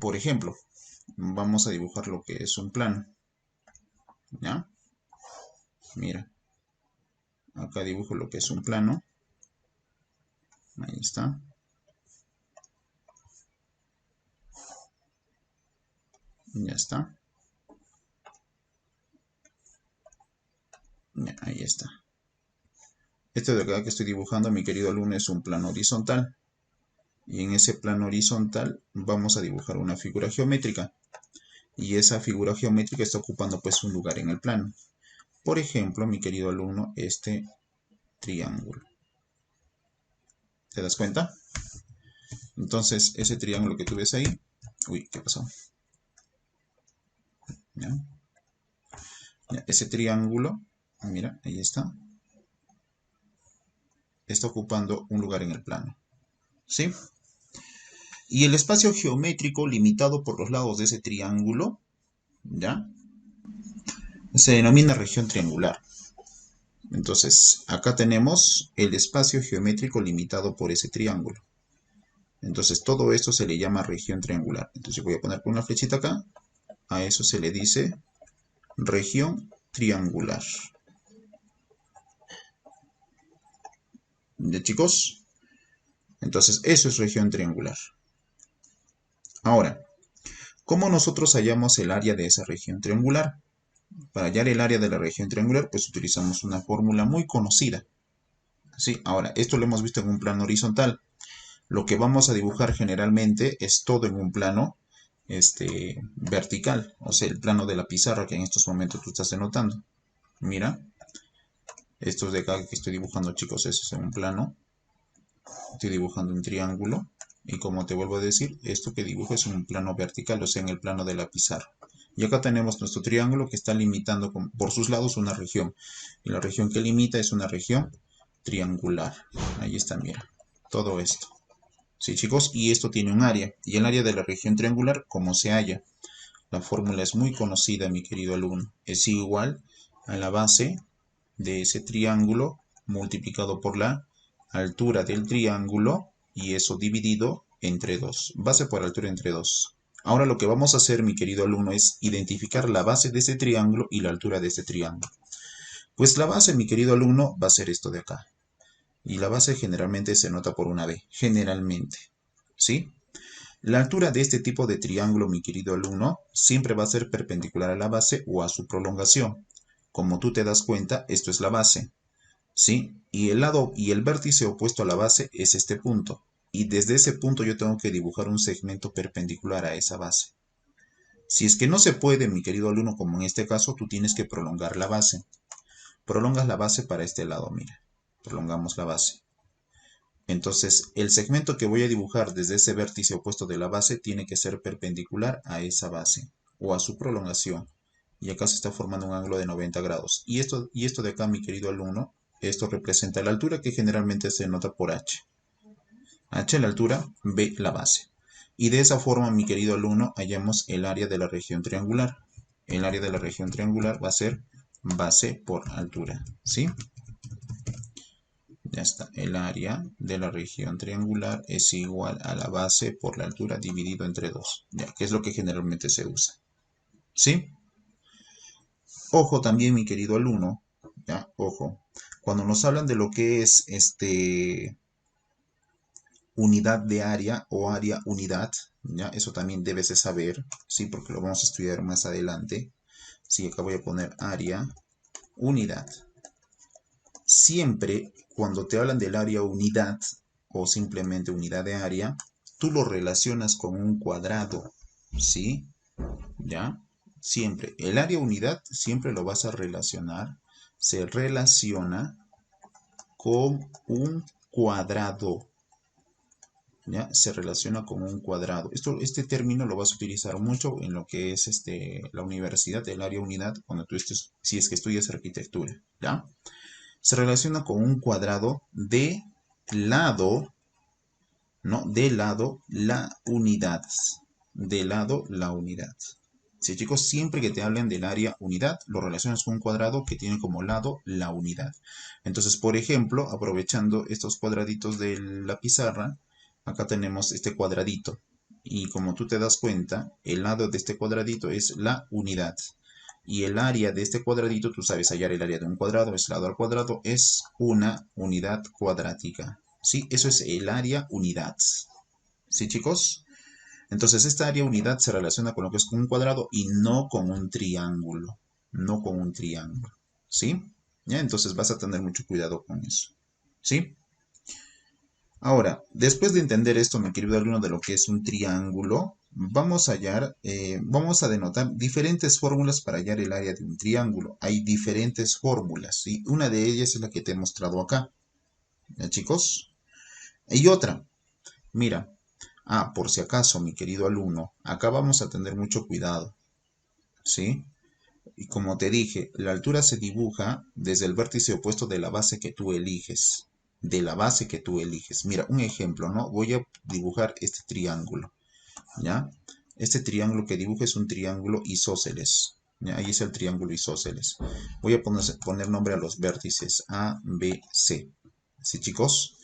Por ejemplo, vamos a dibujar lo que es un plano. ¿Ya? Mira, acá dibujo lo que es un plano. Ahí está. Ya está. Ya, ahí está. Este de acá que estoy dibujando, mi querido alumno, es un plano horizontal. Y en ese plano horizontal vamos a dibujar una figura geométrica. Y esa figura geométrica está ocupando pues un lugar en el plano. Por ejemplo, mi querido alumno, este triángulo. ¿Te das cuenta? Entonces, ese triángulo que tú ves ahí. Uy, ¿qué pasó? ¿Ya? Ya, ese triángulo, mira, ahí está. Está ocupando un lugar en el plano. ¿Sí? Y el espacio geométrico limitado por los lados de ese triángulo, ¿ya? Se denomina región triangular. Entonces, acá tenemos el espacio geométrico limitado por ese triángulo. Entonces, todo esto se le llama región triangular. Entonces, voy a poner con una flechita acá. A eso se le dice región triangular. ¿Ya, chicos? Entonces, eso es región triangular. Ahora, ¿cómo nosotros hallamos el área de esa región triangular? Para hallar el área de la región triangular, pues utilizamos una fórmula muy conocida. ¿Sí? Ahora, esto lo hemos visto en un plano horizontal. Lo que vamos a dibujar generalmente es todo en un plano vertical, o sea, el plano de la pizarra que en estos momentos tú estás anotando. Mira, estos de acá que estoy dibujando, chicos, eso es en un plano. Estoy dibujando un triángulo. Y como te vuelvo a decir, esto que dibujo es en un plano vertical, o sea, en el plano de la pizarra. Y acá tenemos nuestro triángulo que está limitando por sus lados una región. Y la región que limita es una región triangular. Ahí está, mira. Todo esto. Sí, chicos, y esto tiene un área. Y el área de la región triangular, ¿cómo se halla? La fórmula es muy conocida, mi querido alumno. Es igual a la base de ese triángulo multiplicado por la altura del triángulo y eso dividido entre 2. Base por altura entre 2. Ahora lo que vamos a hacer, mi querido alumno, es identificar la base de ese triángulo y la altura de ese triángulo. Pues la base, mi querido alumno, va a ser esto de acá. Y la base generalmente se nota por una B. Generalmente. ¿Sí? La altura de este tipo de triángulo, mi querido alumno, siempre va a ser perpendicular a la base o a su prolongación. Como tú te das cuenta, esto es la base. ¿Sí? Y el lado y el vértice opuesto a la base es este punto. Y desde ese punto yo tengo que dibujar un segmento perpendicular a esa base. Si es que no se puede, mi querido alumno, como en este caso, tú tienes que prolongar la base. Prolongas la base para este lado, mira. Prolongamos la base. Entonces, el segmento que voy a dibujar desde ese vértice opuesto de la base tiene que ser perpendicular a esa base o a su prolongación. Y acá se está formando un ángulo de 90 grados. Y esto de acá, mi querido alumno, esto representa la altura que generalmente se nota por h. H la altura, B la base. Y de esa forma, mi querido alumno, hallamos el área de la región triangular. El área de la región triangular va a ser base por altura. ¿Sí? Ya está. El área de la región triangular es igual a la base por la altura dividido entre 2. Ya, que es lo que generalmente se usa. ¿Sí? Ojo también, mi querido alumno. Ya, ojo. Cuando nos hablan de lo que es unidad de área o área unidad, ya, eso también debes de saber, sí, porque lo vamos a estudiar más adelante. Sí, acá voy a poner área unidad. Siempre cuando te hablan del área unidad o simplemente unidad de área, tú lo relacionas con un cuadrado, ¿sí? ¿Ya? Siempre. El área unidad siempre lo vas a relacionar, se relaciona con un cuadrado, ¿ya? Se relaciona con un cuadrado. Este término lo vas a utilizar mucho en lo que es la universidad, el área unidad, cuando tú estés, si es que estudias arquitectura, ¿ya? Se relaciona con un cuadrado de lado, ¿no? De lado la unidad. De lado la unidad. Sí, chicos, siempre que te hablen del área unidad, lo relacionas con un cuadrado que tiene como lado la unidad. Entonces, por ejemplo, aprovechando estos cuadraditos de la pizarra, acá tenemos este cuadradito. Y como tú te das cuenta, el lado de este cuadradito es la unidad. Y el área de este cuadradito, tú sabes hallar el área de un cuadrado, es lado al cuadrado, es una unidad cuadrática. ¿Sí? Eso es el área unidad. ¿Sí, chicos? Entonces, esta área unidad se relaciona con lo que es un cuadrado y no con un triángulo. No con un triángulo. ¿Sí? ¿Ya? Entonces vas a tener mucho cuidado con eso. ¿Sí? Ahora, después de entender esto, mi querido alumno, de lo que es un triángulo, vamos a hallar, vamos a denotar diferentes fórmulas para hallar el área de un triángulo. Hay diferentes fórmulas, y una de ellas es la que te he mostrado acá. ¿Ya, chicos? Y otra, mira, por si acaso, mi querido alumno, acá vamos a tener mucho cuidado, ¿sí? Y como te dije, la altura se dibuja desde el vértice opuesto de la base que tú eliges. De la base que tú eliges. Mira, un ejemplo, ¿no? Voy a dibujar este triángulo, ¿ya? Este triángulo que dibujo es un triángulo isósceles. ¿Ya? Ahí es el triángulo isósceles. Voy a poner nombre a los vértices A, B, C. ¿Sí, chicos?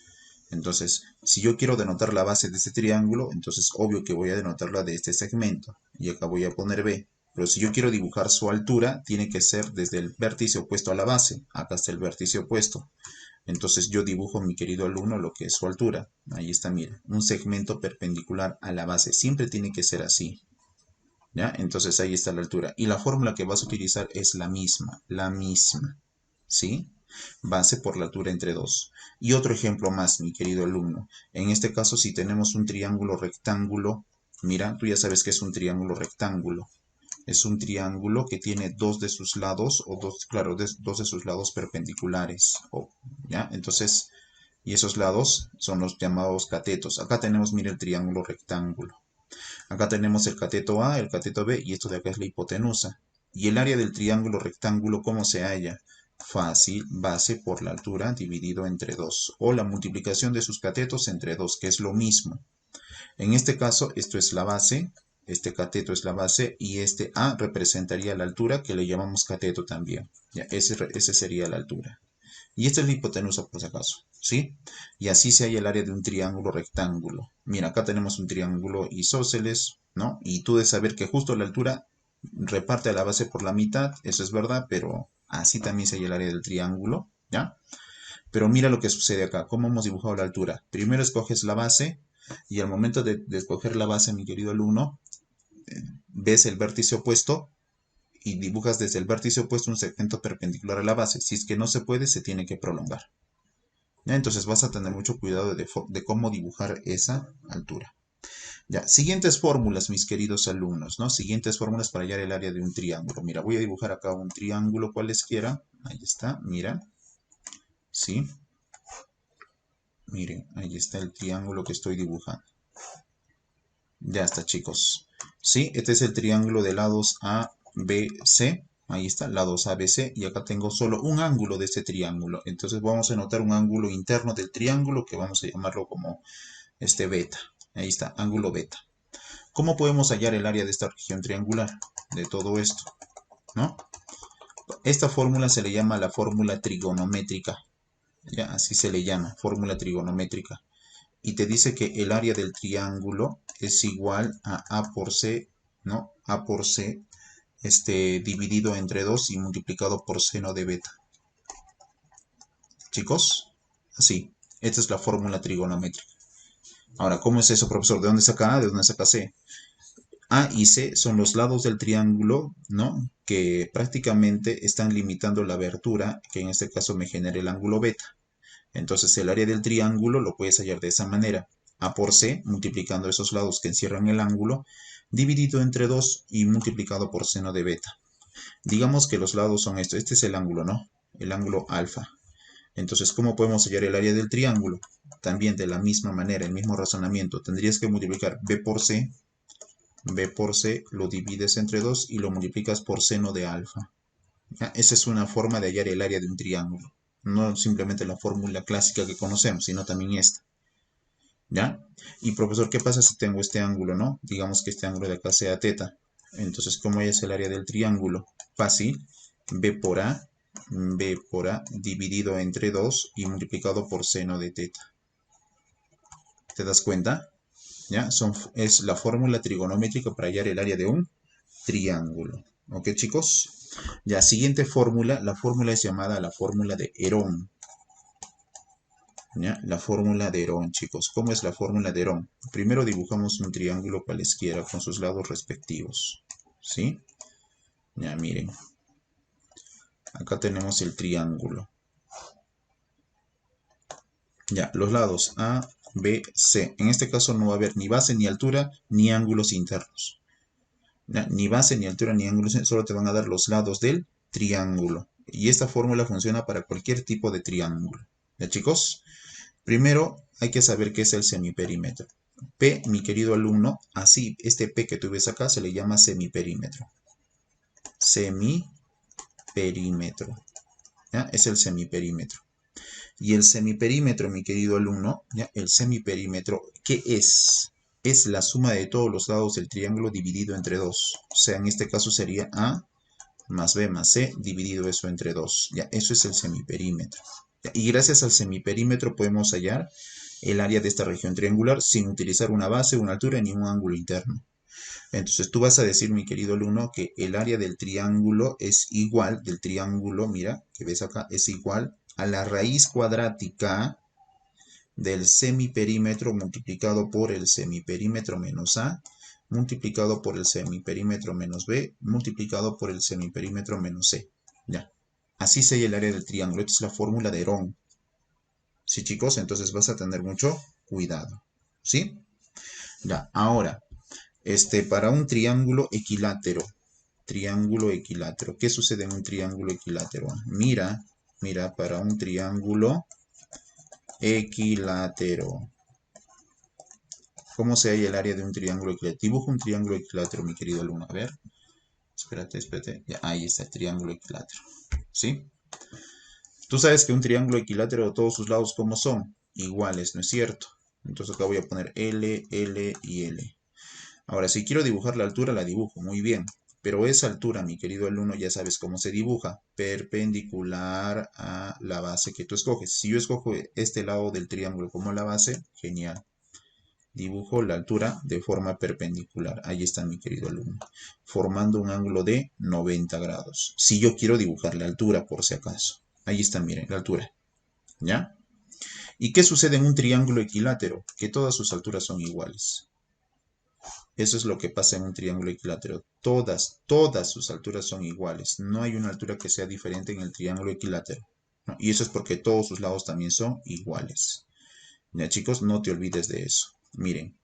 Entonces, si yo quiero denotar la base de este triángulo, entonces obvio que voy a denotarla de este segmento. Y acá voy a poner B. Pero si yo quiero dibujar su altura, tiene que ser desde el vértice opuesto a la base. Acá está el vértice opuesto. Entonces yo dibujo, mi querido alumno, lo que es su altura. Ahí está, mira, un segmento perpendicular a la base. Siempre tiene que ser así. ¿Ya? Entonces ahí está la altura. Y la fórmula que vas a utilizar es la misma. La misma. ¿Sí? Base por la altura entre 2. Y otro ejemplo más, mi querido alumno. En este caso, si tenemos un triángulo rectángulo, mira, tú ya sabes que es un triángulo rectángulo. Es un triángulo que tiene dos de sus lados, o dos, claro, dos de sus lados perpendiculares. ¿Ya? Entonces, y esos lados son los llamados catetos. Acá tenemos, mira, el triángulo rectángulo. Acá tenemos el cateto A, el cateto B, y esto de acá es la hipotenusa. Y el área del triángulo rectángulo, ¿cómo se halla? Fácil, base por la altura dividido entre 2, o la multiplicación de sus catetos entre 2, que es lo mismo. En este caso, esto es la base, este cateto es la base, y este A representaría la altura, que le llamamos cateto también. Ya, ese sería la altura. Y esta es la hipotenusa, por si acaso, ¿sí? Y así se halla el área de un triángulo rectángulo. Mira, acá tenemos un triángulo isósceles, ¿no? Y tú debes saber que justo la altura reparte a la base por la mitad, eso es verdad, pero así también se halla el área del triángulo, ¿ya? Pero mira lo que sucede acá, cómo hemos dibujado la altura. Primero escoges la base, y al momento de escoger la base, mi querido alumno, ves el vértice opuesto, y dibujas desde el vértice opuesto un segmento perpendicular a la base. Si es que no se puede, se tiene que prolongar. ¿Ya? Entonces vas a tener mucho cuidado de cómo dibujar esa altura. Ya, siguientes fórmulas, mis queridos alumnos, ¿no? Siguientes fórmulas para hallar el área de un triángulo. Mira, voy a dibujar acá un triángulo cualesquiera. Ahí está, mira. ¿Sí? Miren, ahí está el triángulo que estoy dibujando. Ya está, chicos. ¿Sí? Este es el triángulo de lados A, B, C. Ahí está, lados A, B, C. Y acá tengo solo un ángulo de este triángulo. Entonces vamos a notar un ángulo interno del triángulo que vamos a llamarlo como beta. Ahí está, ángulo beta. ¿Cómo podemos hallar el área de esta región triangular? De todo esto, ¿no? Esta fórmula se le llama la fórmula trigonométrica. Ya, así se le llama, fórmula trigonométrica. Y te dice que el área del triángulo es igual a A por C, ¿no? A por C, dividido entre 2 y multiplicado por seno de beta. Chicos, así. Esta es la fórmula trigonométrica. Ahora, ¿cómo es eso, profesor? ¿De dónde saca A? ¿De dónde saca C? A y C son los lados del triángulo, ¿no? Que prácticamente están limitando la abertura, que en este caso me genera el ángulo beta. Entonces el área del triángulo lo puedes hallar de esa manera. A por C, multiplicando esos lados que encierran el ángulo, dividido entre 2 y multiplicado por seno de beta. Digamos que los lados son estos. Este es el ángulo, ¿no? El ángulo alfa. Entonces, ¿cómo podemos hallar el área del triángulo? También de la misma manera, el mismo razonamiento. Tendrías que multiplicar B por C. B por C lo divides entre 2 y lo multiplicas por seno de alfa. ¿Ya? Esa es una forma de hallar el área de un triángulo. No simplemente la fórmula clásica que conocemos, sino también esta. ¿Ya? Y profesor, ¿qué pasa si tengo este ángulo, no? Digamos que este ángulo de acá sea teta. Entonces, ¿cómo es el área del triángulo? Fácil. B por A dividido entre 2 y multiplicado por seno de teta. ¿Te das cuenta? ¿Ya? Es la fórmula trigonométrica para hallar el área de un triángulo. ¿Ok, chicos? Ya, siguiente fórmula. La fórmula es llamada la fórmula de Herón. ¿Ya? La fórmula de Herón, chicos. ¿Cómo es la fórmula de Herón? Primero dibujamos un triángulo cualesquiera con sus lados respectivos. ¿Sí? Ya, miren. Acá tenemos el triángulo. Ya, los lados A, B, C. En este caso no va a haber ni base, ni altura, ni ángulos internos. ¿Ya? Ni base, ni altura, ni ángulos internos. Solo te van a dar los lados del triángulo. Y esta fórmula funciona para cualquier tipo de triángulo. ¿Ya, chicos? Primero hay que saber qué es el semiperímetro. P, mi querido alumno, así, este P que tú ves acá se le llama semiperímetro. Semiperímetro. ¿Ya? Es el semiperímetro. Y el semiperímetro, mi querido alumno, ¿ya? El semiperímetro, ¿qué es? Es la suma de todos los lados del triángulo dividido entre 2. O sea, en este caso sería A más B más C dividido eso entre 2. ¿Ya? Eso es el semiperímetro. ¿Ya? Y gracias al semiperímetro podemos hallar el área de esta región triangular sin utilizar una base, una altura ni un ángulo interno. Entonces tú vas a decir, mi querido alumno, que el área del triángulo es igual, del triángulo, mira, que ves acá, es igual a la raíz cuadrática del semiperímetro multiplicado por el semiperímetro menos A, multiplicado por el semiperímetro menos B, multiplicado por el semiperímetro menos C. Ya. Así se halla el área del triángulo. Esta es la fórmula de Herón. ¿Sí, chicos? Entonces vas a tener mucho cuidado. ¿Sí? Ya. Ahora, para un triángulo equilátero. Triángulo equilátero. ¿Qué sucede en un triángulo equilátero? Mira, para un triángulo equilátero. ¿Cómo se halla el área de un triángulo equilátero? Dibujo un triángulo equilátero, mi querido alumno. A ver. Espérate. Ya, ahí está el triángulo equilátero. ¿Sí? Tú sabes que un triángulo equilátero, todos sus lados, ¿cómo son? Iguales, ¿no es cierto? Entonces acá voy a poner L, L y L. Ahora, si quiero dibujar la altura, la dibujo. Muy bien. Pero esa altura, mi querido alumno, ya sabes cómo se dibuja. Perpendicular a la base que tú escoges. Si yo escojo este lado del triángulo como la base, genial. Dibujo la altura de forma perpendicular. Ahí está, mi querido alumno. Formando un ángulo de 90 grados. Si yo quiero dibujar la altura, por si acaso. Ahí está, miren, la altura. ¿Ya? ¿Y qué sucede en un triángulo equilátero? Que todas sus alturas son iguales. Eso es lo que pasa en un triángulo equilátero. Todas sus alturas son iguales. No hay una altura que sea diferente en el triángulo equilátero. ¿No? Y eso es porque todos sus lados también son iguales. Ya, chicos, no te olvides de eso. Miren,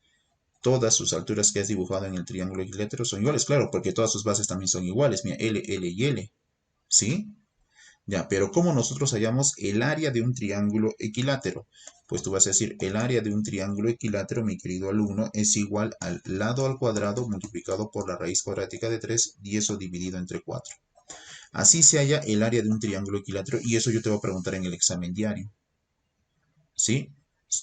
todas sus alturas que has dibujado en el triángulo equilátero son iguales, claro, porque todas sus bases también son iguales. Mira, L, L y L. ¿Sí? Ya, pero ¿cómo nosotros hallamos el área de un triángulo equilátero? Pues tú vas a decir, el área de un triángulo equilátero, mi querido alumno, es igual al lado al cuadrado multiplicado por la raíz cuadrática de 3 y eso dividido entre 4. Así se halla el área de un triángulo equilátero y eso yo te voy a preguntar en el examen diario. ¿Sí?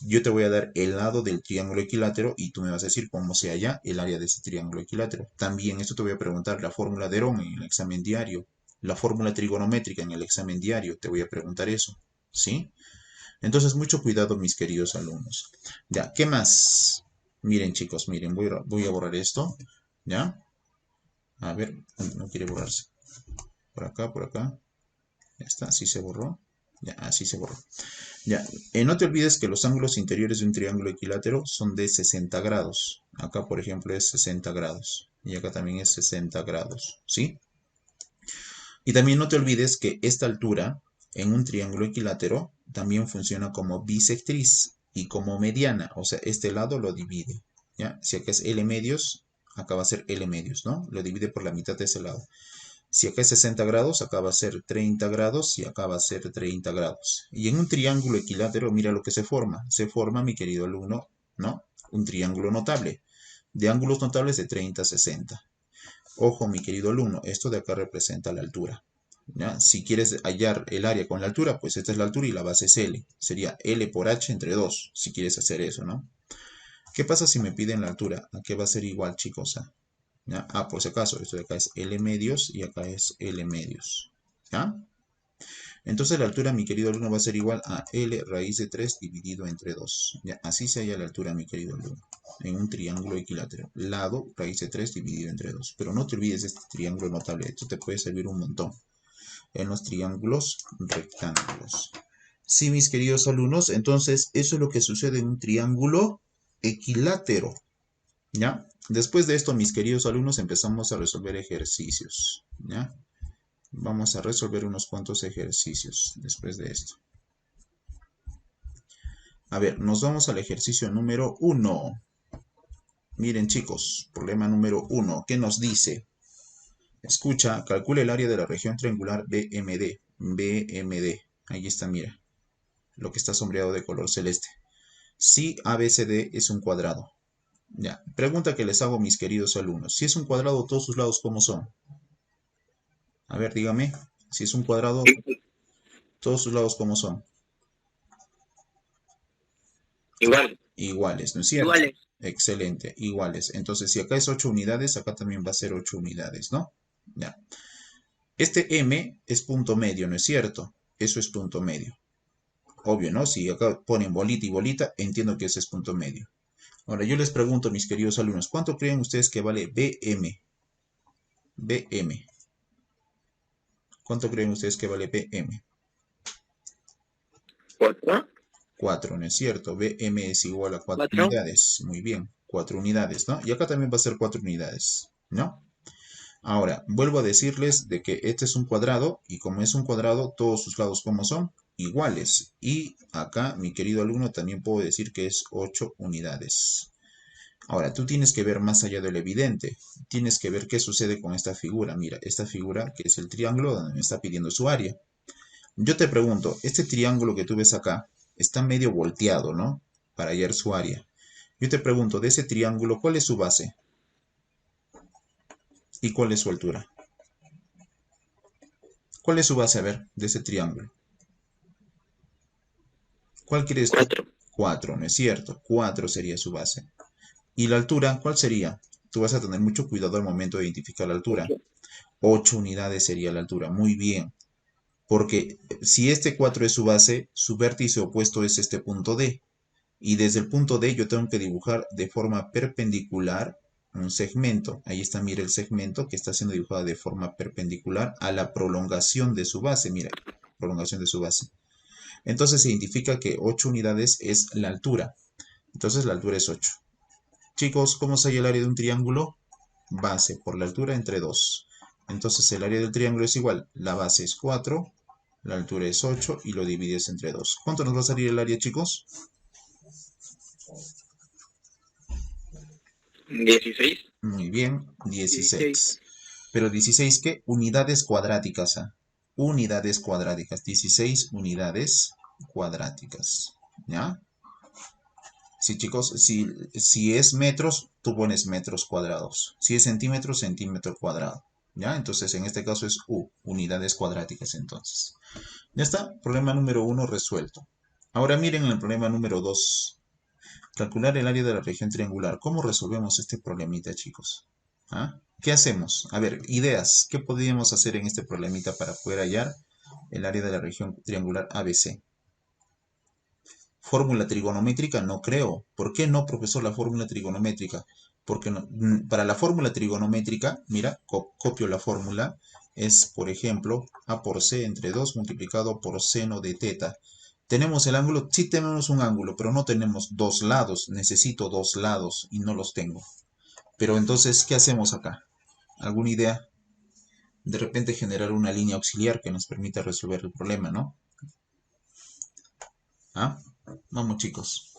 Yo te voy a dar el lado del triángulo equilátero y tú me vas a decir cómo se halla el área de ese triángulo equilátero. También esto te voy a preguntar la fórmula de Herón en el examen diario, la fórmula trigonométrica en el examen diario, te voy a preguntar eso. ¿Sí? Entonces, mucho cuidado, mis queridos alumnos. Ya, ¿qué más? Miren, chicos, miren, voy a borrar esto. ¿Ya? A ver, no quiere borrarse. Por acá, por acá. Ya está, así se borró. Ya, así se borró. Ya, no te olvides que los ángulos interiores de un triángulo equilátero son de 60 grados. Acá, por ejemplo, es 60 grados. Y acá también es 60 grados. ¿Sí? Y también no te olvides que esta altura en un triángulo equilátero también funciona como bisectriz y como mediana. O sea, este lado lo divide. ¿Ya? Si acá es L medios, acá va a ser L medios, ¿no? Lo divide por la mitad de ese lado. Si acá es 60 grados, acá va a ser 30 grados y acá va a ser 30 grados. Y en un triángulo equilátero, mira lo que se forma. Se forma, mi querido alumno, ¿no? Un triángulo notable. De ángulos notables de 30 a 60. Ojo, mi querido alumno, esto de acá representa la altura. ¿Ya? Si quieres hallar el área con la altura, pues esta es la altura y la base es L. Sería L por H entre 2, si quieres hacer eso, ¿no? ¿Qué pasa si me piden la altura? ¿A qué va a ser igual, chicos? ¿Ya? Por si acaso, esto de acá es L medios y acá es L medios. ¿Ya? Entonces la altura, mi querido alumno, va a ser igual a L raíz de 3 dividido entre 2. Ya, así se halla la altura, mi querido alumno, en un triángulo equilátero. Lado raíz de 3 dividido entre 2. Pero no te olvides de este triángulo notable. Esto te puede servir un montón en los triángulos rectángulos. Sí, mis queridos alumnos, entonces eso es lo que sucede en un triángulo equilátero. ¿Ya? Después de esto, mis queridos alumnos, empezamos a resolver ejercicios. ¿Ya? Vamos a resolver unos cuantos ejercicios después de esto. A ver, nos vamos al ejercicio número 1. Miren, chicos, problema número 1. ¿Qué nos dice? Escucha, calcula el área de la región triangular BMD. BMD. Ahí está, mira. Lo que está sombreado de color celeste. Si ABCD es un cuadrado. Ya. Pregunta que les hago, mis queridos alumnos. Si es un cuadrado, todos sus lados, ¿cómo son? A ver, dígame. Si es un cuadrado, todos sus lados, ¿cómo son? Igual. Iguales, ¿no es cierto? Iguales. Excelente, iguales. Entonces, si acá es 8 unidades, acá también va a ser 8 unidades, ¿no? Ya. Este M es punto medio, ¿no es cierto? Eso es punto medio. Obvio, ¿no? Si acá ponen bolita y bolita, entiendo que ese es punto medio. Ahora, yo les pregunto, mis queridos alumnos, ¿cuánto creen ustedes que vale BM? BM. ¿Cuánto creen ustedes que vale BM? 4. 4, ¿no es cierto? BM es igual a 4 4. unidades. Muy bien, 4 unidades, ¿no? Y acá también va a ser 4 unidades, ¿no? Ahora, vuelvo a decirles de que este es un cuadrado y como es un cuadrado, todos sus lados como son iguales. Y acá, mi querido alumno, también puedo decir que es 8 unidades. Ahora, tú tienes que ver más allá de lo evidente. Tienes que ver qué sucede con esta figura. Mira, esta figura que es el triángulo donde me está pidiendo su área. Yo te pregunto, este triángulo que tú ves acá está medio volteado, ¿no? Para hallar su área. Yo te pregunto, de ese triángulo, ¿cuál es su base? ¿Y cuál es su altura? ¿Cuál es su base, a ver, de ese triángulo? ¿Cuál quieres tú? 4. 4, ¿no es cierto? 4 sería su base. ¿Y la altura, cuál sería? Tú vas a tener mucho cuidado al momento de identificar la altura. 8. 8 unidades sería la altura. Muy bien. Porque si este 4 es su base, su vértice opuesto es este punto D. Y desde el punto D yo tengo que dibujar de forma perpendicular un segmento. Ahí está, mira el segmento que está siendo dibujado de forma perpendicular a la prolongación de su base. Mira, prolongación de su base. Entonces se identifica que 8 unidades es la altura. Entonces la altura es 8. Chicos, ¿cómo se halla el área de un triángulo? Base por la altura entre 2. Entonces el área del triángulo es igual. La base es 4, la altura es 8 y lo divides entre 2. ¿Cuánto nos va a salir el área, chicos? 16. Muy bien, 16. 16. Pero 16, ¿qué? Unidades cuadráticas. Unidades cuadráticas. 16 unidades cuadráticas. ¿Ya? Sí, chicos, si es metros, tú pones metros cuadrados. Si es centímetros, centímetro cuadrado. ¿Ya? Entonces, en este caso es U, unidades cuadráticas, entonces. Ya está, problema número 1 resuelto. Ahora miren el problema número 2. Calcular el área de la región triangular. ¿Cómo resolvemos este problemita, chicos? ¿Ah? ¿Qué hacemos? A ver, ideas. ¿Qué podríamos hacer en este problemita para poder hallar el área de la región triangular ABC? Fórmula trigonométrica no creo. ¿Por qué no, profesor, la fórmula trigonométrica? Porque para la fórmula trigonométrica, mira, copio la fórmula, es, por ejemplo, A por C entre 2 multiplicado por seno de teta. ¿Tenemos el ángulo? Sí tenemos un ángulo, pero no tenemos dos lados. Necesito dos lados y no los tengo. Pero entonces, ¿qué hacemos acá? ¿Alguna idea? De repente generar una línea auxiliar que nos permita resolver el problema, ¿no? ¿Ah? Vamos, chicos.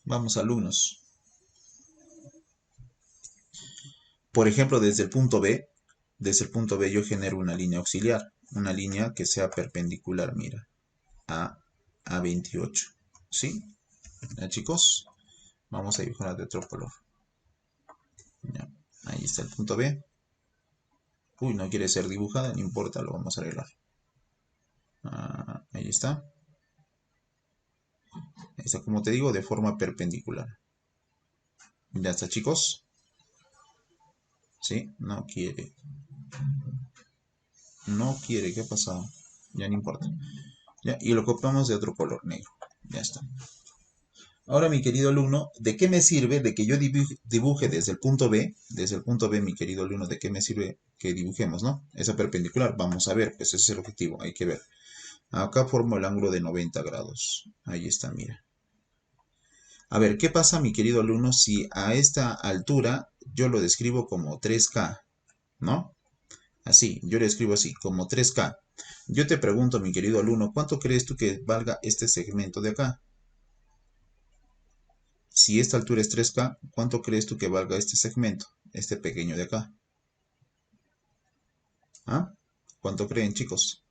Vamos, alumnos. Por ejemplo, desde el punto B yo genero una línea auxiliar, una línea que sea perpendicular, mira, a 28. ¿Sí? ¿Ya, chicos? Vamos a dibujar de otro color. Ya, ahí está el punto B. Uy, no quiere ser dibujada, no importa, lo vamos a arreglar. Ahí está. Ahí está, como te digo, de forma perpendicular. Ya está, chicos. ¿Sí? No quiere. No quiere, ¿qué ha pasado? Ya no importa. Ya, y lo copiamos de otro color negro. Ya está. Ahora, mi querido alumno, ¿de qué me sirve de que yo dibuje desde el punto B? Desde el punto B, mi querido alumno, ¿de qué me sirve que dibujemos, no? Esa perpendicular. Vamos a ver, pues ese es el objetivo, hay que ver. Acá formo el ángulo de 90 grados. Ahí está, mira. A ver, ¿qué pasa, mi querido alumno, si a esta altura yo lo describo como 3K, ¿no? Así, yo lo escribo así, como 3K. Yo te pregunto, mi querido alumno, ¿cuánto crees tú que valga este segmento de acá? Si esta altura es 3K, ¿cuánto crees tú que valga este segmento? Este pequeño de acá. ¿Ah? ¿Cuánto creen, chicos?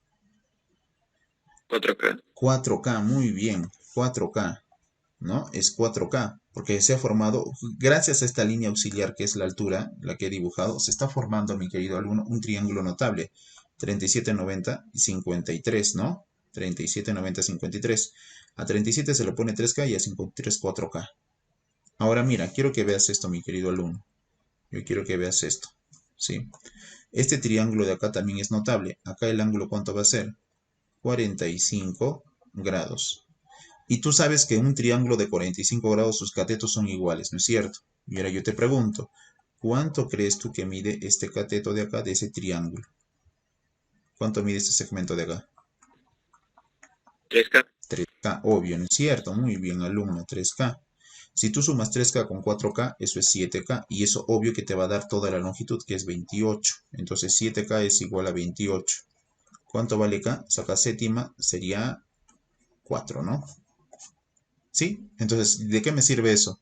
4K. 4K, muy bien. 4K, ¿no? Es 4K, porque se ha formado, gracias a esta línea auxiliar que es la altura, la que he dibujado, se está formando, mi querido alumno, un triángulo notable. 37, 90 y 53, ¿no? 37, 90, 53. A 37 se le pone 3K y a 53 4K. Ahora mira, quiero que veas esto, mi querido alumno. Yo quiero que veas esto, ¿sí? Este triángulo de acá también es notable. Acá el ángulo, ¿cuánto va a ser? 45 grados. Y tú sabes que un triángulo de 45 grados sus catetos son iguales, ¿no es cierto? Y ahora yo te pregunto, ¿cuánto crees tú que mide este cateto de acá de ese triángulo? ¿Cuánto mide este segmento de acá? 3K. 3K, obvio, ¿no es cierto? Muy bien, alumno, 3K. Si tú sumas 3K con 4K, eso es 7K. Y eso obvio que te va a dar toda la longitud, que es 28. Entonces 7K es igual a 28. ¿Cuánto vale K? Saca séptima, sería 4, ¿no? ¿Sí? Entonces, ¿de qué me sirve eso?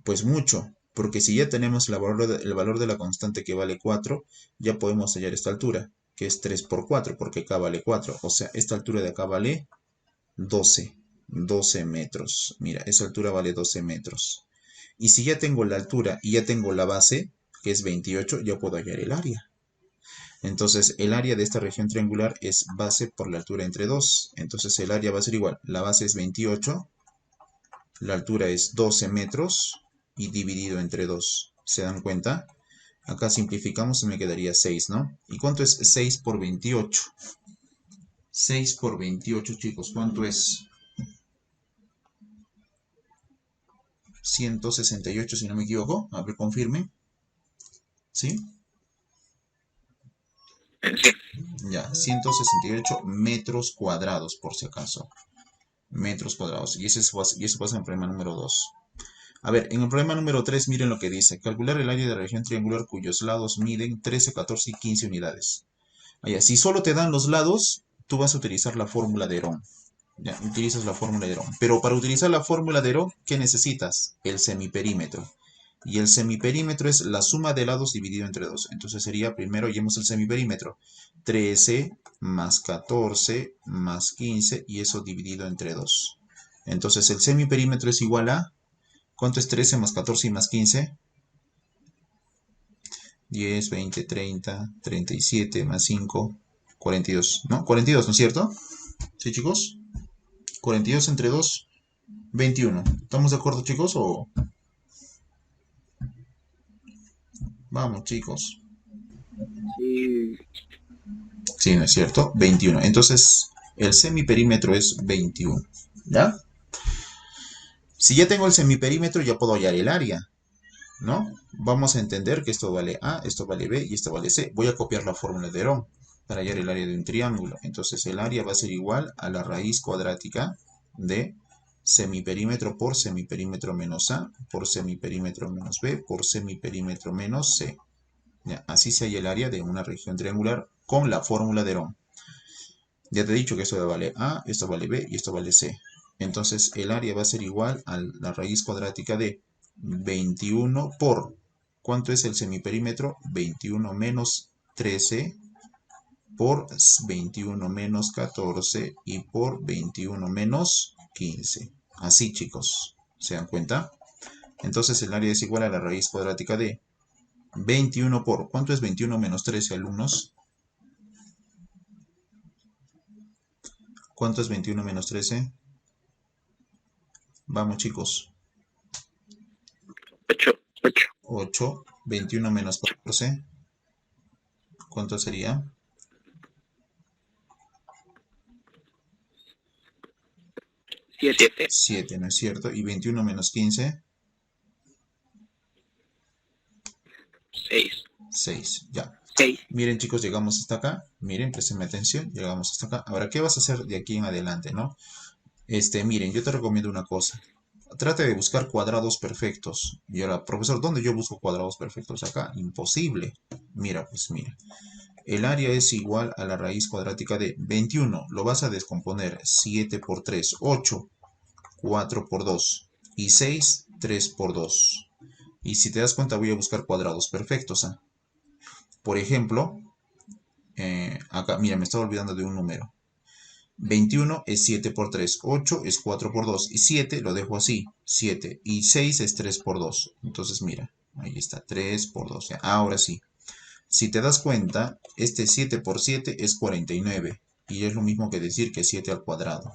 Pues mucho, porque si ya tenemos el valor de la constante que vale 4, ya podemos hallar esta altura, que es 3 por 4, porque acá vale 4. O sea, esta altura de acá vale 12 metros. Mira, esa altura vale 12 metros. Y si ya tengo la altura y ya tengo la base, que es 28, ya puedo hallar el área. Entonces, el área de esta región triangular es base por la altura entre 2. Entonces, el área va a ser igual. La base es 28, la altura es 12 metros y dividido entre 2. ¿Se dan cuenta? Acá simplificamos y me quedaría 6, ¿no? ¿Y cuánto es 6 por 28? 6 por 28, chicos, ¿cuánto es? 168, si no me equivoco. A ver, confirme. ¿Sí? Sí. Ya, 168 metros cuadrados, por si acaso. Metros cuadrados. Y eso pasa en el problema número 2. A ver, en el problema número 3, miren lo que dice. Calcular el área de la región triangular cuyos lados miden 13, 14 y 15 unidades. Allá, si solo te dan los lados, tú vas a utilizar la fórmula de Herón. Ya, utilizas la fórmula de Herón. Pero para utilizar la fórmula de Herón, ¿qué necesitas? El semiperímetro. Y el semiperímetro es la suma de lados dividido entre 2. Entonces sería, primero hallemos el semiperímetro. 13 más 14 más 15 y eso dividido entre 2. Entonces el semiperímetro es igual a... ¿Cuánto es 13 más 14 y más 15? 10, 20, 30, 37 más 5, 42. ¿No? 42, ¿no es cierto? ¿Sí, chicos? 42 entre 2, 21. ¿Estamos de acuerdo, chicos? ¿O vamos, chicos? Sí. Sí, ¿no es cierto? 21. Entonces, el semiperímetro es 21. ¿Ya? Si ya tengo el semiperímetro, ya puedo hallar el área, ¿no? Vamos a entender que esto vale A, esto vale B y esto vale C. Voy a copiar la fórmula de Herón para hallar el área de un triángulo. Entonces, el área va a ser igual a la raíz cuadrática de semiperímetro por semiperímetro menos A por semiperímetro menos B por semiperímetro menos C. Ya, así se halla el área de una región triangular con la fórmula de Herón. Ya te he dicho que esto vale A, esto vale B y esto vale C. Entonces el área va a ser igual a la raíz cuadrática de 21 por... ¿Cuánto es el semiperímetro? 21 menos 13 por 21 menos 14 y por 21 menos 15. Así, chicos. ¿Se dan cuenta? Entonces el área es igual a la raíz cuadrática de 21 por... ¿Cuánto es 21 menos 13, alumnos? ¿Cuánto es 21 menos 13? Vamos, chicos. 8. 8. 8. 21 menos 14. ¿Cuánto sería? 7. 7, ¿no es cierto? Y 21 menos 15, 6. 6. Ya. 6. Miren, chicos, llegamos hasta acá. Miren, prestenme atención. Llegamos hasta acá. Ahora, ¿qué vas a hacer de aquí en adelante, no? Miren, yo te recomiendo una cosa. Trate de buscar cuadrados perfectos. Y ahora, profesor, ¿dónde yo busco cuadrados perfectos? Acá, imposible. Mira, pues mira. El área es igual a la raíz cuadrática de 21. Lo vas a descomponer. 7 por 3, 8. 4 por 2. Y 6, 3 por 2. Y si te das cuenta, voy a buscar cuadrados perfectos. ¿Ah? Por ejemplo, acá, mira, me estaba olvidando de un número. 21 es 7 por 3, 8 es 4 por 2 y 7 lo dejo así, 7 y 6 es 3 por 2. Entonces mira, ahí está, 3 por 2. Ahora sí, si te das cuenta, este 7 por 7 es 49 y es lo mismo que decir que 7 al cuadrado.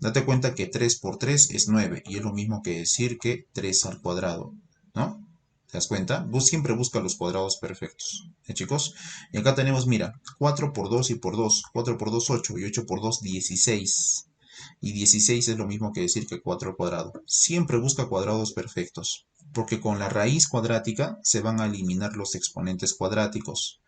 Date cuenta que 3 por 3 es 9 y es lo mismo que decir que 3 al cuadrado, ¿no? ¿Te das cuenta? Siempre busca los cuadrados perfectos, chicos? Y acá tenemos, mira, 4 por 2 y por 2. 4 por 2, 8 y 8 por 2, 16. Y 16 es lo mismo que decir que 4 al cuadrado. Siempre busca cuadrados perfectos, porque con la raíz cuadrática se van a eliminar los exponentes cuadráticos.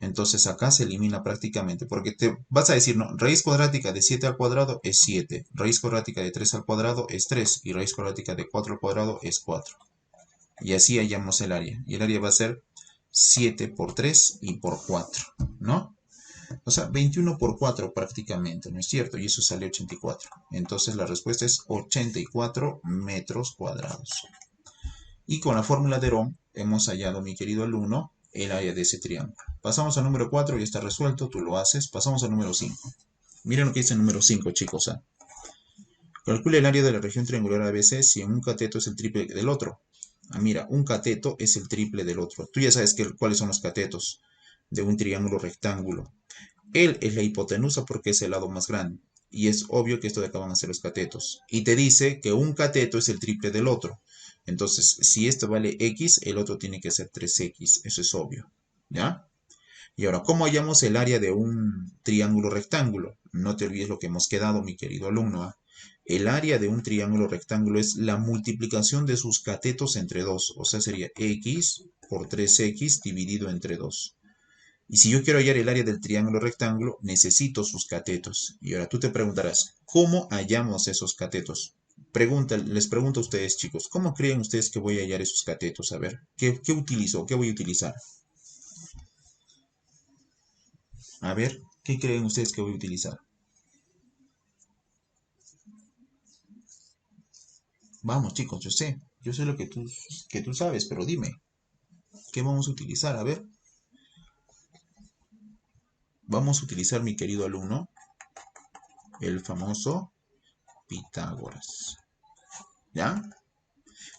Entonces acá se elimina prácticamente, porque te vas a decir, no, raíz cuadrática de 7 al cuadrado es 7, raíz cuadrática de 3 al cuadrado es 3 y raíz cuadrática de 4 al cuadrado es 4. Y así hallamos el área. Y el área va a ser 7 por 3 y por 4, ¿no? O sea, 21 por 4 prácticamente, ¿no es cierto? Y eso sale 84. Entonces la respuesta es 84 metros cuadrados. Y con la fórmula de Ohm hemos hallado, mi querido alumno, el área de ese triángulo. Pasamos al número 4, ya está resuelto, tú lo haces. Pasamos al número 5. Miren lo que dice el número 5, chicos. ¿Eh? Calcula el área de la región triangular ABC si en un cateto es el triple del otro. Mira, un cateto es el triple del otro. Tú ya sabes cuáles son los catetos de un triángulo rectángulo. Él es la hipotenusa porque es el lado más grande. Y es obvio que esto de acá van a ser los catetos. Y te dice que un cateto es el triple del otro. Entonces, si esto vale x, el otro tiene que ser 3x. Eso es obvio. ¿Ya? Y ahora, ¿cómo hallamos el área de un triángulo rectángulo? No te olvides lo que hemos quedado, mi querido alumno. ¿Ah? El área de un triángulo rectángulo es la multiplicación de sus catetos entre 2. O sea, sería x por 3x dividido entre 2. Y si yo quiero hallar el área del triángulo rectángulo, necesito sus catetos. Y ahora tú te preguntarás, ¿cómo hallamos esos catetos? Les pregunto a ustedes, chicos, ¿cómo creen ustedes que voy a hallar esos catetos? A ver, ¿qué utilizo? ¿Qué voy a utilizar? A ver, ¿qué creen ustedes que voy a utilizar? Vamos, chicos, yo sé lo que tú sabes, pero dime, ¿qué vamos a utilizar? A ver, vamos a utilizar, mi querido alumno, el famoso Pitágoras. ¿Ya?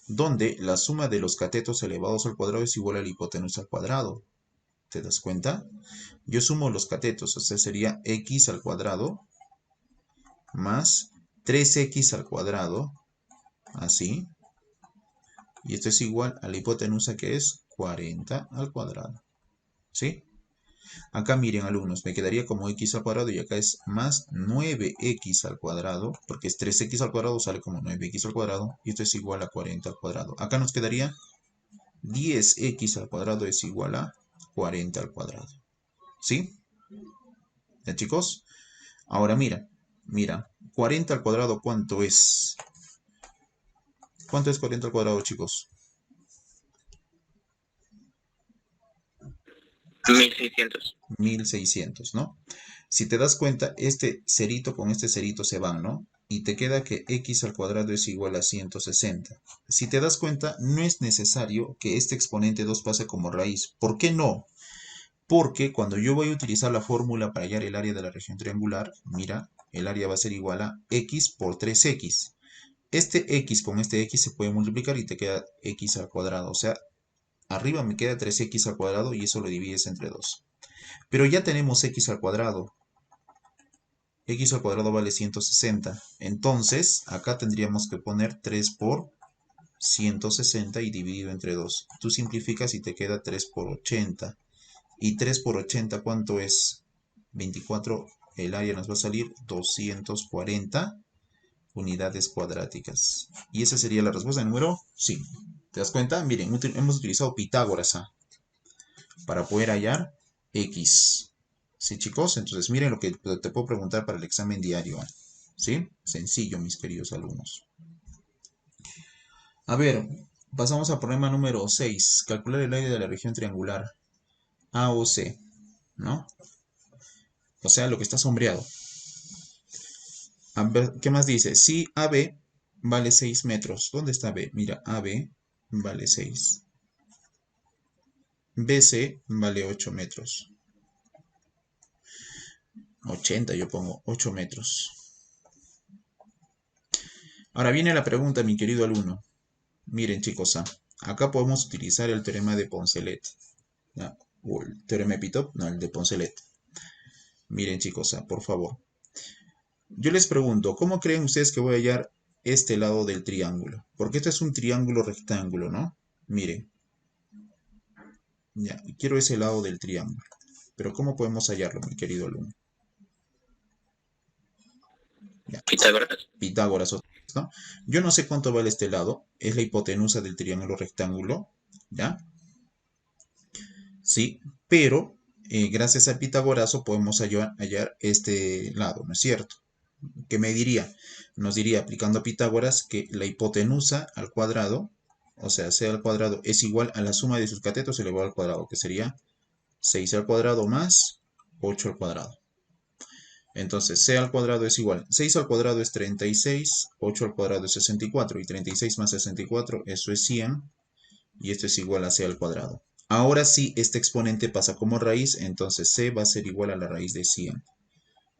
Donde la suma de los catetos elevados al cuadrado es igual a la hipotenusa al cuadrado. ¿Te das cuenta? Yo sumo los catetos, o sea, sería x al cuadrado más 3x al cuadrado, así. Y esto es igual a la hipotenusa que es 40 al cuadrado. ¿Sí? Acá miren, alumnos, me quedaría como x al cuadrado y acá es más 9x al cuadrado, porque es 3x al cuadrado, sale como 9x al cuadrado, y esto es igual a 40 al cuadrado. Acá nos quedaría 10x al cuadrado es igual a 40 al cuadrado. ¿Sí? ¿Ya, chicos? Ahora mira, 40 al cuadrado, ¿cuánto es? ¿Cuánto es 40 al cuadrado, chicos? 1600. 1600, ¿no? Si te das cuenta, este cerito con este cerito se van, ¿no? Y te queda que x al cuadrado es igual a 160. Si te das cuenta, no es necesario que este exponente 2 pase como raíz. ¿Por qué no? Porque cuando yo voy a utilizar la fórmula para hallar el área de la región triangular, mira, el área va a ser igual a x por 3x. Este x con este x se puede multiplicar y te queda x al cuadrado. O sea, arriba me queda 3x al cuadrado y eso lo divides entre 2. Pero ya tenemos x al cuadrado. X al cuadrado vale 160. Entonces, acá tendríamos que poner 3 por 160 y dividido entre 2. Tú simplificas y te queda 3 por 80. Y 3 por 80, ¿cuánto es? 24. El área nos va a salir 240 unidades cuadráticas. Y esa sería la respuesta número 5. ¿Te das cuenta? Miren, hemos utilizado Pitágoras para poder hallar X. ¿Sí, chicos? Entonces, miren lo que te puedo preguntar para el examen diario. ¿Sí? Sencillo, mis queridos alumnos. A ver, pasamos al problema número 6. Calcular el área de la región triangular A o C, ¿no? O sea, lo que está sombreado. A ver, ¿qué más dice? Si AB vale 6 metros. ¿Dónde está B? Mira, AB vale 6. BC vale 8 metros. 80 yo pongo, 8 metros. Ahora viene la pregunta, mi querido alumno. Miren, chicos, acá podemos utilizar el teorema de Poncelet. ¿Ya? O el teorema de Pitop, no, el de Poncelet. Miren, chicos, por favor. Yo les pregunto, ¿cómo creen ustedes que voy a hallar este lado del triángulo? Porque esto es un triángulo rectángulo, ¿no? Miren. Ya, quiero ese lado del triángulo. Pero ¿cómo podemos hallarlo, mi querido alumno? Ya. Pitágoras. Pitágoras, ¿no? Yo no sé cuánto vale este lado. Es la hipotenusa del triángulo rectángulo. ¿Ya? Sí, pero gracias al Pitagorazo podemos hallar este lado, ¿no es cierto? ¿Qué me diría? Nos diría, aplicando a Pitágoras, que la hipotenusa al cuadrado, o sea, c al cuadrado, es igual a la suma de sus catetos elevado al cuadrado, que sería 6 al cuadrado más 8 al cuadrado. Entonces, c al cuadrado es igual. 6 al cuadrado es 36, 8 al cuadrado es 64, y 36 más 64, eso es 100, y esto es igual a c al cuadrado. Ahora sí, este exponente pasa como raíz, entonces c va a ser igual a la raíz de 100.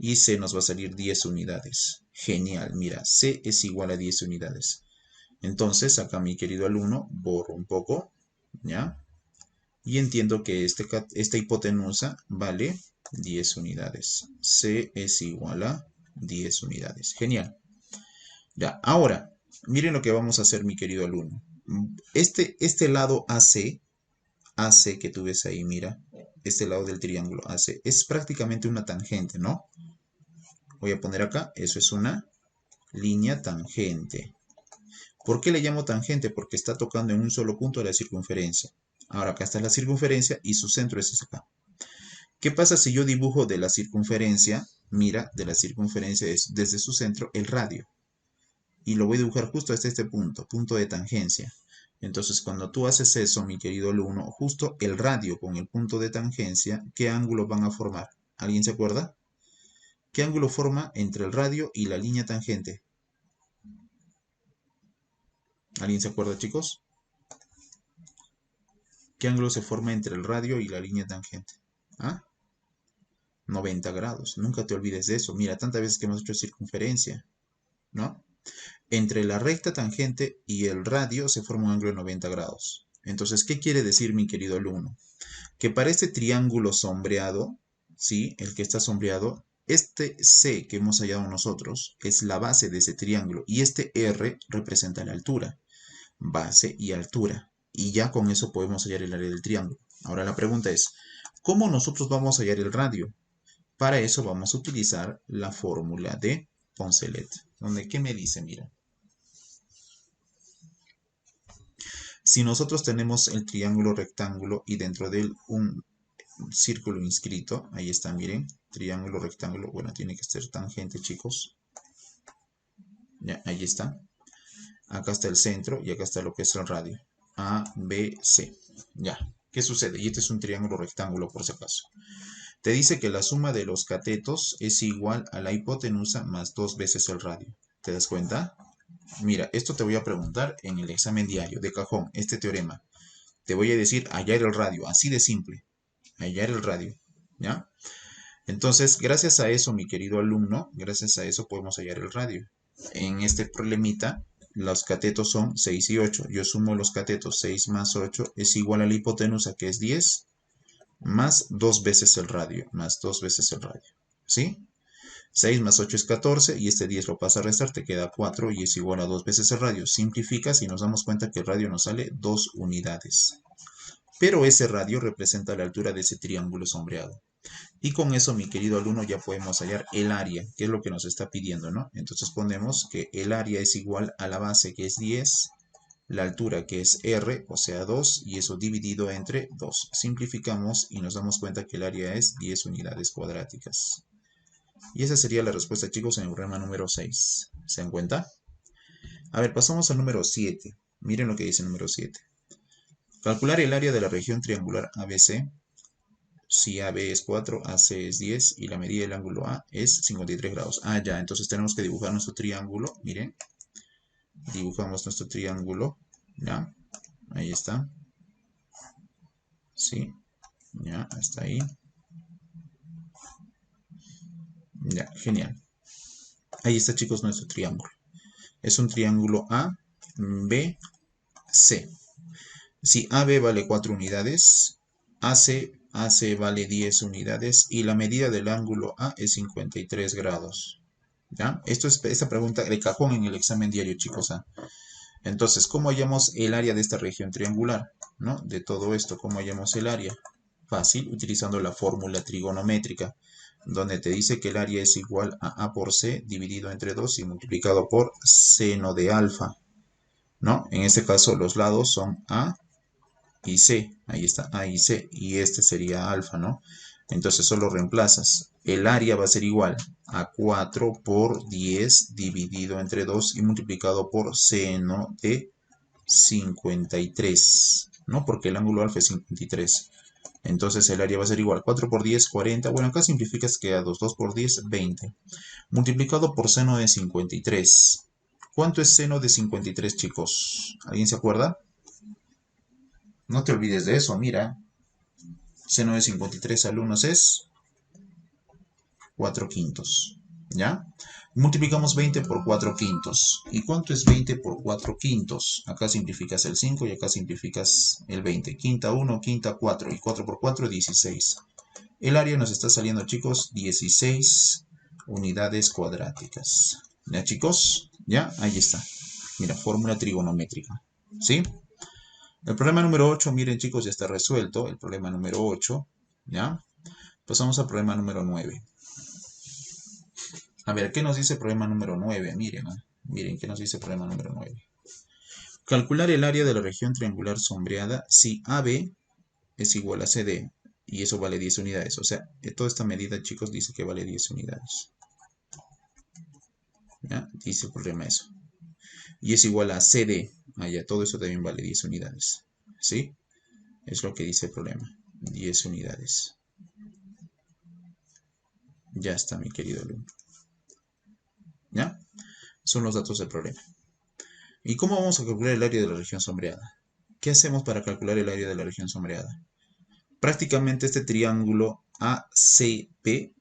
Y c nos va a salir 10 unidades. Genial, mira, c es igual a 10 unidades. Entonces, acá mi querido alumno, borro un poco, ¿ya? Y entiendo que esta hipotenusa vale 10 unidades. C es igual a 10 unidades. Genial. Ya, ahora, miren lo que vamos a hacer, mi querido alumno. Este lado AC que tú ves ahí, mira, este lado del triángulo AC, es prácticamente una tangente, ¿no? Voy a poner acá, eso es una línea tangente. ¿Por qué le llamo tangente? Porque está tocando en un solo punto de la circunferencia. Ahora acá está la circunferencia y su centro es acá. ¿Qué pasa si yo dibujo de la circunferencia? Mira, de la circunferencia es desde su centro el radio. Y lo voy a dibujar justo hasta este punto, punto de tangencia. Entonces, cuando tú haces eso, mi querido alumno, justo el radio con el punto de tangencia, ¿qué ángulo van a formar? ¿Alguien se acuerda? ¿Qué ángulo forma entre el radio y la línea tangente? ¿Alguien se acuerda, chicos? ¿Qué ángulo se forma entre el radio y la línea tangente? ¿Ah? 90 grados. Nunca te olvides de eso. Mira, tantas veces que hemos hecho circunferencia, ¿no? Entre la recta tangente y el radio se forma un ángulo de 90 grados. Entonces, ¿qué quiere decir, mi querido alumno? Que para este triángulo sombreado, ¿sí? El que está sombreado, este C que hemos hallado nosotros es la base de ese triángulo y este R representa la altura, base y altura. Y ya con eso podemos hallar el área del triángulo. Ahora la pregunta es, ¿cómo nosotros vamos a hallar el radio? Para eso vamos a utilizar la fórmula de Poncelet. Donde, ¿qué me dice? Mira. Si nosotros tenemos el triángulo rectángulo y dentro de él un círculo inscrito, ahí está, miren, triángulo rectángulo, bueno, tiene que ser tangente, chicos. Ya, ahí está. Acá está el centro y acá está lo que es el radio. A, B, C. Ya, ¿qué sucede? Y este es un triángulo rectángulo, por si acaso. Te dice que la suma de los catetos es igual a la hipotenusa más 2 veces el radio. ¿Te das cuenta? Mira, esto te voy a preguntar en el examen diario de cajón, este teorema. Te voy a decir hallar el radio, así de simple. Hallar el radio, ¿ya? Entonces, gracias a eso, mi querido alumno, gracias a eso podemos hallar el radio. En este problemita, los catetos son 6 y 8. Yo sumo los catetos, 6 más 8 es igual a la hipotenusa, que es 10, más 2 veces el radio, más 2 veces el radio, ¿sí? 6 más 8 es 14 y este 10 lo pasa a restar, te queda 4 y es igual a 2 veces el radio. Simplificas y nos damos cuenta que el radio nos sale 2 unidades. Pero ese radio representa la altura de ese triángulo sombreado. Y con eso, mi querido alumno, ya podemos hallar el área, que es lo que nos está pidiendo, ¿no? Entonces ponemos que el área es igual a la base, que es 10, la altura, que es R, o sea 2, y eso dividido entre 2. Simplificamos y nos damos cuenta que el área es 10 unidades cuadráticas. Y esa sería la respuesta, chicos, en el problema número 6. ¿Se dan cuenta? A ver, pasamos al número 7. Miren lo que dice el número 7. Calcular el área de la región triangular ABC. Si AB es 4, AC es 10 y la medida del ángulo A es 53 grados. Ah, ya, entonces tenemos que dibujar nuestro triángulo. Miren, dibujamos nuestro triángulo. Ya, ahí está. Sí, ya, hasta ahí. Ya, genial. Ahí está, chicos, nuestro triángulo. Es un triángulo A, B, C. Si AB vale 4 unidades, AC vale 10 unidades y la medida del ángulo A es 53 grados. ¿Ya? Esta pregunta de cajón en el examen diario, chicos. Entonces, ¿cómo hallamos el área de esta región triangular? ¿No? De todo esto, ¿cómo hallamos el área? Fácil, utilizando la fórmula trigonométrica, donde te dice que el área es igual a A por C dividido entre 2 y multiplicado por seno de alfa. ¿No? En este caso, los lados son A y C. Ahí está, A y C. Y este sería alfa, ¿no? Entonces solo reemplazas. El área va a ser igual a 4 por 10 dividido entre 2 y multiplicado por seno de 53, ¿no? Porque el ángulo alfa es 53. Entonces el área va a ser igual. 4 por 10, 40. Bueno, acá simplificas, queda 2. 2 por 10, 20. Multiplicado por seno de 53. ¿Cuánto es seno de 53, chicos? ¿Alguien se acuerda? No te olvides de eso, mira. Seno de 53 alumnos es 4 quintos. ¿Ya? Multiplicamos 20 por 4 quintos. ¿Y cuánto es 20 por 4 quintos? Acá simplificas el 5 y acá simplificas el 20. Quinta 1, quinta 4. Y 4 por 4, 16. El área nos está saliendo, chicos, 16 unidades cuadráticas. ¿Ya, chicos? ¿Ya? Ahí está. Mira, fórmula trigonométrica. ¿Sí? El problema número 8, miren, chicos, ya está resuelto. El problema número 8. ¿Ya? Pasamos al problema número 9. A ver, ¿qué nos dice el problema número 9? Miren, miren, ¿qué nos dice el problema número 9? Calcular el área de la región triangular sombreada si AB es igual a CD. Y eso vale 10 unidades. O sea, toda esta medida, chicos, dice que vale 10 unidades. ¿Ya? Dice el problema eso. Y es igual a CD. Allá, todo eso también vale 10 unidades. ¿Sí? Es lo que dice el problema. 10 unidades. Ya está, mi querido alumno. ¿Ya? Son los datos del problema. ¿Y cómo vamos a calcular el área de la región sombreada? ¿Qué hacemos para calcular el área de la región sombreada? Prácticamente este triángulo ACP,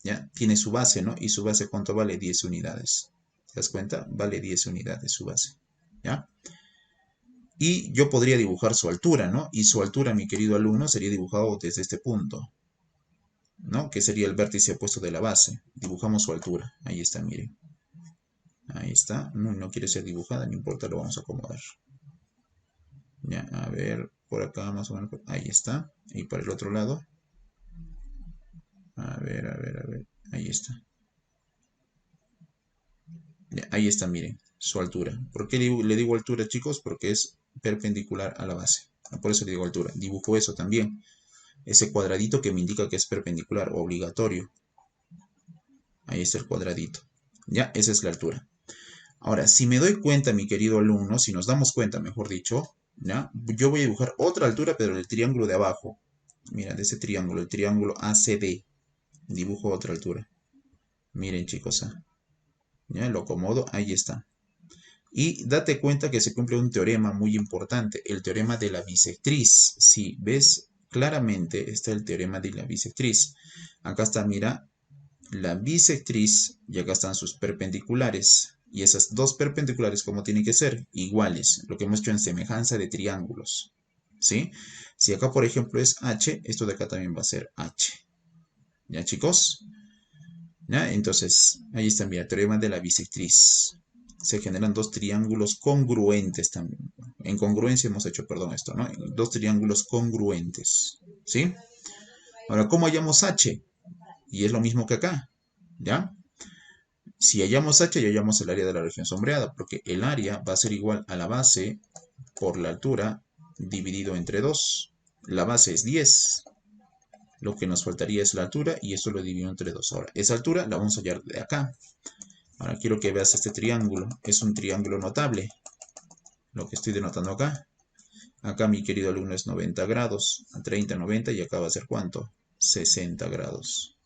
¿ya? Tiene su base, ¿no? Y su base, ¿cuánto vale? 10 unidades. ¿Te das cuenta? Vale 10 unidades su base, ¿ya? Y yo podría dibujar su altura, ¿no? Y su altura, mi querido alumno, sería dibujado desde este punto, ¿no? Que sería el vértice opuesto de la base. Dibujamos su altura. Ahí está, miren. Ahí está. No quiere ser dibujada, no importa, lo vamos a acomodar. Ya, a ver, por acá más o menos. Ahí está. Y para el otro lado. A ver, a ver, a ver. Ahí está. Ya, ahí está, miren, su altura. ¿Por qué le digo altura, chicos? Porque es perpendicular a la base. Por eso le digo altura. Dibujo eso también. Ese cuadradito que me indica que es perpendicular, obligatorio. Ahí está el cuadradito. Ya, esa es la altura. Ahora, si me doy cuenta, mi querido alumno, si nos damos cuenta, mejor dicho, ¿ya? Yo voy a dibujar otra altura, pero del triángulo de abajo. Mira, de ese triángulo, el triángulo ACD. Dibujo otra altura. Miren, chicos, ya lo acomodo, ahí está. Y date cuenta que se cumple un teorema muy importante, el teorema de la bisectriz. Si ves claramente, está el teorema de la bisectriz. Acá está, mira, la bisectriz y acá están sus perpendiculares. Y esas dos perpendiculares, ¿cómo tienen que ser? Iguales, lo que hemos hecho en semejanza de triángulos. ¿Sí? Si acá, por ejemplo, es H, esto de acá también va a ser H. ¿Ya, chicos? ¿Ya? Entonces, ahí está, mira, teorema de la bisectriz. Se generan dos triángulos congruentes también. En congruencia hemos hecho, perdón, esto, ¿no? Dos triángulos congruentes. ¿Sí? Ahora, ¿cómo hallamos h? Y es lo mismo que acá, ¿ya? Si hallamos h, ya hallamos el área de la región sombreada, porque el área va a ser igual a la base por la altura dividido entre 2. La base es 10. Lo que nos faltaría es la altura y esto lo divido entre 2. Ahora, esa altura la vamos a hallar de acá. Ahora quiero que veas este triángulo. Es un triángulo notable. Lo que estoy denotando acá. Acá mi querido alumno es 90 grados. A 30, 90 y acá va a ser ¿cuánto? 60 grados.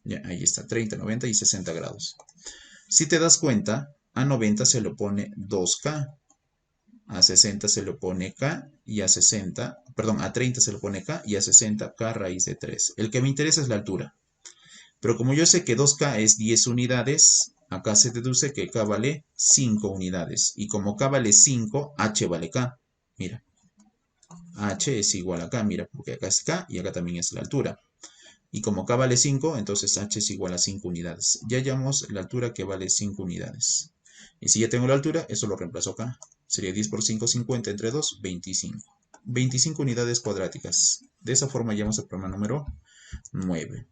Ya, ahí está, 30, 90 y 60 grados. Si te das cuenta, a 90 se le pone 2K. A 60 se le pone K y a 60, perdón, a 30 se le pone K y a 60 K raíz de 3. El que me interesa es la altura. Pero como yo sé que 2K es 10 unidades, acá se deduce que K vale 5 unidades. Y como K vale 5, H vale K. Mira, H es igual a K, mira, porque acá es K y acá también es la altura. Y como K vale 5, entonces H es igual a 5 unidades. Ya hallamos la altura que vale 5 unidades. Y si ya tengo la altura, eso lo reemplazo acá. Sería 10 por 5, 50 entre 2, 25. 25 unidades cuadráticas. De esa forma hallamos el problema número 9.